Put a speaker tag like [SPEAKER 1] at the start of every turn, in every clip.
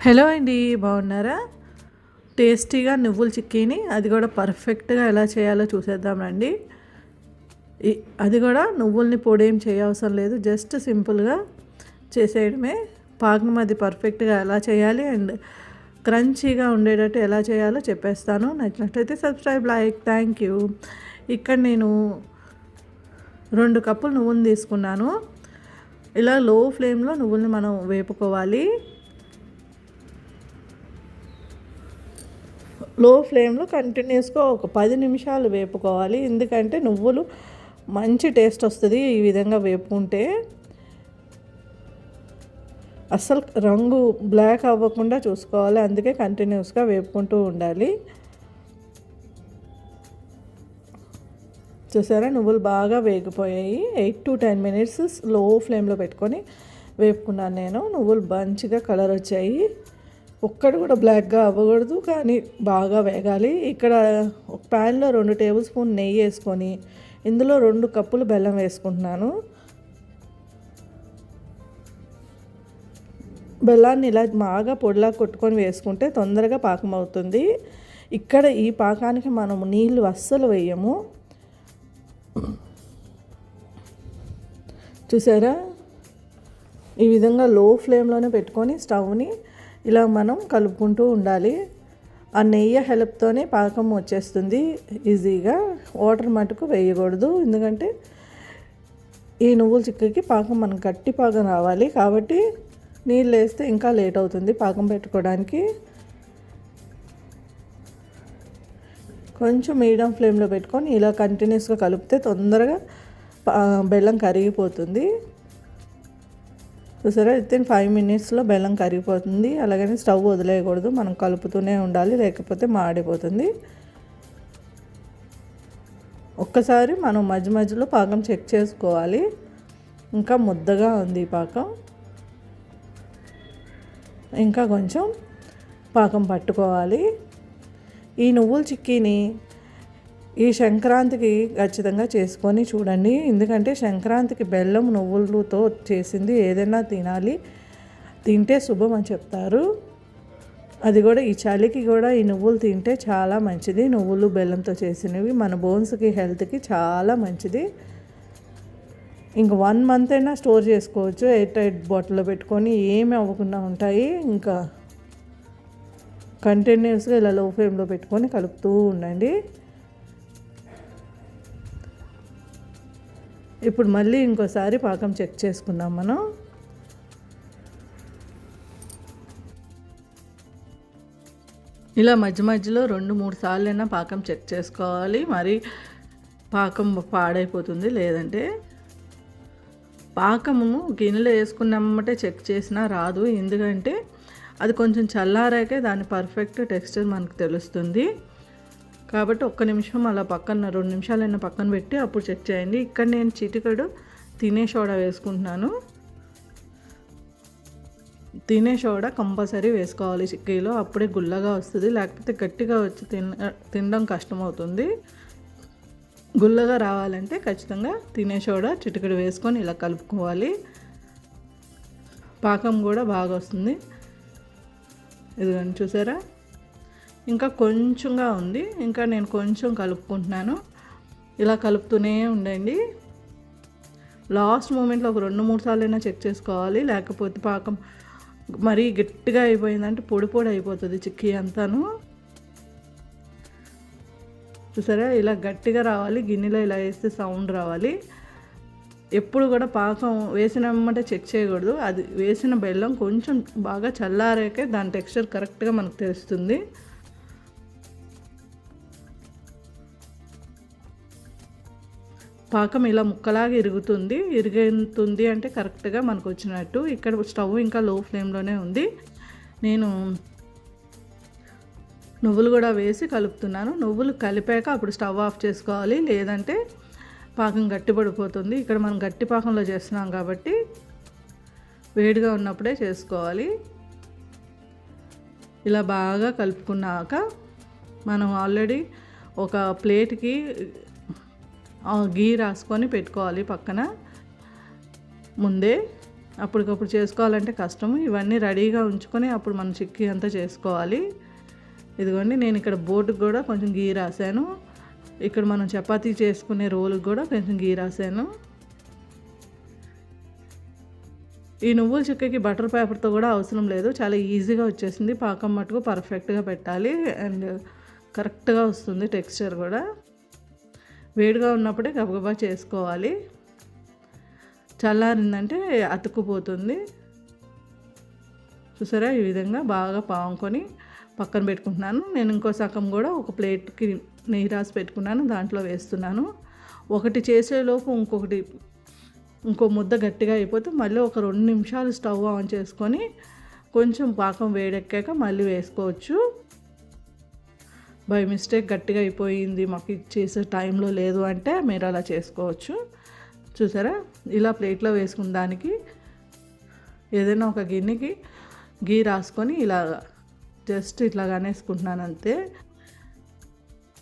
[SPEAKER 1] Hello అండి, బాగున్నారా? టేస్టీగా నువ్వుల చిక్కీని అది కూడా పర్ఫెక్ట్గా ఎలా చేయాలో చూసేద్దాం రండి. అది కూడా నువ్వుల్ని పొడి ఏం చేయవసరం లేదు, జస్ట్ సింపుల్గా చేసేయడమే. పాకం అది పర్ఫెక్ట్గా ఎలా చేయాలి అండ్ క్రంచీగా ఉండేటట్టు ఎలా చేయాలో చెప్పేస్తాను. నచ్చినట్లయితే సబ్స్క్రైబ్, లైక్. Thank you. ఇక్కడ నేను 2 కప్పులు నువ్వులు తీసుకున్నాను. ఇలా లో ఫ్లేమ్లో నువ్వుల్ని మనం వేపుకోవాలి. లో ఫ్లేమ్లో కంటిన్యూస్గా ఒక 10 నిమిషాలు వేపుకోవాలి. ఎందుకంటే నువ్వులు మంచి టేస్ట్ వస్తుంది ఈ విధంగా వేపుకుంటే. అస్సలు రంగు బ్లాక్ అవ్వకుండా చూసుకోవాలి, అందుకే కంటిన్యూస్గా వేపుకుంటూ ఉండాలి. చూసారా, నువ్వులు బాగా వేగిపోయాయి. 8 to 10 మినిట్స్ లో ఫ్లేమ్లో పెట్టుకొని వేపుకున్నాను నేను. నువ్వులు మంచిగా కలర్ వచ్చాయి. ఒక్కటి కూడా బ్లాక్గా అవ్వకూడదు, కానీ బాగా వేగాలి. ఇక్కడ ఒక ప్యాన్లో 2 టేబుల్ స్పూన్ నెయ్యి వేసుకొని ఇందులో 2 కప్పులు బెల్లం వేసుకుంటున్నాను. బెల్లాన్ని ఇలా బాగా పొడిలా కొట్టుకొని వేసుకుంటే తొందరగా పాకం అవుతుంది. ఇక్కడ ఈ పాకానికి మనము నీళ్ళు అస్సలు వేయము. చూసారా, ఈ విధంగా లో ఫ్లేమ్లోనే పెట్టుకొని స్టవ్ని ఇలా మనం కలుపుకుంటూ ఉండాలి. ఆ నెయ్యి హెల్ప్తోనే పాకం వచ్చేస్తుంది ఈజీగా. వాటర్ మటుకు వేయకూడదు, ఎందుకంటే ఈ నువ్వుల చిక్కకి పాకం మనకు గట్టి పాకం రావాలి. కాబట్టి నీళ్ళు వేస్తే ఇంకా లేట్ అవుతుంది పాకం పెట్టుకోవడానికి. కొంచెం మీడియం ఫ్లేమ్లో పెట్టుకొని ఇలా కంటిన్యూస్గా కలిపితే తొందరగా బెల్లం కరిగిపోతుంది. చూసారా, వితిన్ 5 మినిట్స్లో బెల్లం కరిగిపోతుంది. అలాగని స్టవ్ వదిలేయకూడదు, మనం కలుపుతూనే ఉండాలి, లేకపోతే మాడిపోతుంది. ఒక్కసారి మనం మధ్య మధ్యలో పాకం చెక్ చేసుకోవాలి. ఇంకా ముద్దగా ఉంది ఈ పాకం, ఇంకా కొంచెం పాకం పట్టుకోవాలి. ఈ నువ్వుల చిక్కీని ఈ సంక్రాంతికి ఖచ్చితంగా చేసుకొని చూడండి. ఎందుకంటే సంక్రాంతికి బెల్లం నువ్వులతో చేసింది ఏదైనా తినాలి, తింటే శుభం అని చెప్తారు. అది కూడా ఈ చలికి కూడా ఈ నువ్వులు తింటే చాలా మంచిది. నువ్వులు బెల్లంతో చేసినవి మన బోన్స్కి, హెల్త్కి చాలా మంచిది. ఇంక 1 మంత్ అయినా స్టోర్ చేసుకోవచ్చు, ఎయిర్ టైట్ బాటిల్లో పెట్టుకొని, ఏమి అవ్వకుండా ఉంటాయి. ఇంకా కంటిన్యూస్గా ఇలా లో ఫ్లేమ్లో పెట్టుకొని కలుపుతూ ఉండండి. ఇప్పుడు మళ్ళీ ఇంకోసారి పాకం చెక్ చేసుకుందాం మనం. ఇలా మధ్య మధ్యలో 2-3 సార్లైనా పాకం చెక్ చేసుకోవాలి, మరి పాకం పాడైపోతుంది. లేదంటే పాకము గిన్నెలో వేసుకున్నామంటే చెక్ చేసినా రాదు, ఎందుకంటే అది కొంచెం చల్లారాకే దాని పర్ఫెక్ట్ టెక్స్చర్ మనకు తెలుస్తుంది. కాబట్టి 1 నిమిషం అలా పక్కన 2 నిమిషాలైనా పక్కన పెట్టి అప్పుడు చెక్ చేయండి. ఇక్కడ నేను చిటికెడు తినే సోడా వేసుకుంటున్నాను. తినే సోడా కంపల్సరీ వేసుకోవాలి చిక్కీలో, అప్పుడే గుల్లగా వస్తుంది. లేకపోతే గట్టిగా వచ్చి తినడం కష్టమవుతుంది. గుల్లగా రావాలంటే ఖచ్చితంగా తినే సోడా చిటికెడు వేసుకొని ఇలా కలుపుకోవాలి. పాకం కూడా బాగా వస్తుంది. ఇదిగోండి, చూసారా, ఇంకా కొంచెంగా ఉంది. ఇంకా నేను కొంచెం కలుపుకుంటున్నాను. ఇలా కలుపుతూనే ఉండండి. లాస్ట్ మూమెంట్లో ఒక 2-3 సార్లైనా చెక్ చేసుకోవాలి, లేకపోతే పాకం మరీ గట్టిగా అయిపోయిందంటే పొడి పొడి అయిపోతుంది చిక్కీ అంతాను. చూసారా, ఇలా గట్టిగా రావాలి, గిన్నెలో ఇలా వేస్తే సౌండ్ రావాలి. ఎప్పుడు కూడా పాకం వేసినామంటే చెక్ చేయకూడదు. అది వేసిన బెల్లం కొంచెం బాగా చల్లారాకే దాని టెక్స్చర్ కరెక్ట్గా మనకు తెలుస్తుంది. పాకం ఇలా ముక్కలాగా ఇరుగుతుంది అంటే కరెక్ట్గా మనకు వచ్చినట్టు. ఇక్కడ స్టవ్ ఇంకా లో ఫ్లేమ్లోనే ఉంది. నేను నువ్వులు కూడా వేసి కలుపుతున్నాను. నువ్వులు కలిపాక అప్పుడు స్టవ్ ఆఫ్ చేసుకోవాలి, లేదంటే పాకం గట్టిపడిపోతుంది. ఇక్కడ మనం గట్టి పాకంలో చేస్తున్నాం కాబట్టి వేడిగా ఉన్నప్పుడే చేసుకోవాలి. ఇలా బాగా కలుపుకున్నాక మనం ఆల్రెడీ ఒక ప్లేట్కి గీ రాసుకొని పెట్టుకోవాలి పక్కన ముందే. అప్పటికప్పుడు చేసుకోవాలంటే కష్టము. ఇవన్నీ రెడీగా ఉంచుకొని అప్పుడు మనం చిక్కీ అంతా చేసుకోవాలి. ఇదిగోండి నేను ఇక్కడ బోర్డుకి కూడా కొంచెం గీ రాశాను. ఇక్కడ మనం చపాతీ చేసుకునే రోలుకి కూడా కొంచెం గీ రాశాను. ఈ నువ్వుల చిక్కీకి బటర్ పేపర్తో కూడా అవసరం లేదు, చాలా ఈజీగా వచ్చేసింది. పాకం మటుకు పర్ఫెక్ట్గా పెట్టాలి అండ్ కరెక్ట్గా వస్తుంది టెక్స్చర్ కూడా. వేడిగా ఉన్నప్పుడే గబగబా చేసుకోవాలి, చల్లారిందంటే అతుక్కుపోతుంది. చూసారా, ఈ విధంగా బాగా పాముకొని పక్కన పెట్టుకుంటున్నాను. నేను ఇంకో సగం కూడా ఒక ప్లేట్కి నెయ్యి రాసి పెట్టుకున్నాను, దాంట్లో వేస్తున్నాను. ఒకటి చేసేలోపు ఇంకో ముద్ద గట్టిగా అయిపోతే మళ్ళీ ఒక 2 నిమిషాలు స్టవ్ ఆన్ చేసుకొని కొంచెం పాకం వేడెక్కాక మళ్ళీ వేసుకోవచ్చు. బై మిస్టేక్ గట్టిగా అయిపోయింది, మాకు చేసే టైంలో లేదు అంటే మీరు అలా చేసుకోవచ్చు. చూసారా, ఇలా ప్లేట్లో వేసుకున్న దానికి ఏదైనా ఒక గిన్నెకి గీ రాసుకొని ఇలా జస్ట్ ఇట్లా అనేసుకుంటున్నాను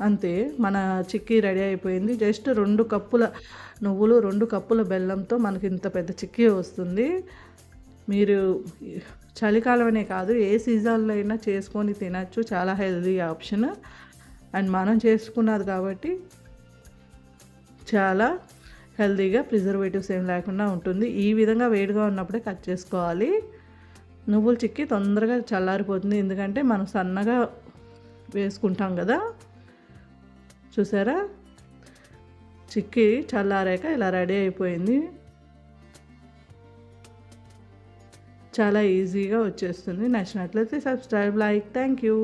[SPEAKER 1] అంతే. మన చిక్కీ రెడీ అయిపోయింది. జస్ట్ 2 కప్పుల నువ్వులు 2 కప్పుల బెల్లంతో మనకి ఇంత పెద్ద చిక్కీ వస్తుంది. మీరు చలికాలమనే కాదు, ఏ సీజన్లో అయినా చేసుకొని తినచ్చు, చాలా హెల్తీ ఆప్షన్. అండ్ మనం చేసుకున్నది కాబట్టి చాలా హెల్తీగా, ప్రిజర్వేటివ్స్ ఏం లేకుండా ఉంటుంది. ఈ విధంగా వేడిగా ఉన్నప్పుడే కట్ చేసుకోవాలి. నువ్వుల చిక్కీ తొందరగా చల్లారిపోతుంది, ఎందుకంటే మనం సన్నగా వేసుకుంటాం కదా. చూసారా, చిక్కీ చల్లారాక ఇలా రెడీ అయిపోయింది. చాలా ఈజీగా వచ్చేస్తుంది. నచ్చినట్లయితే సబ్స్క్రైబ్, లైక్. Thank you.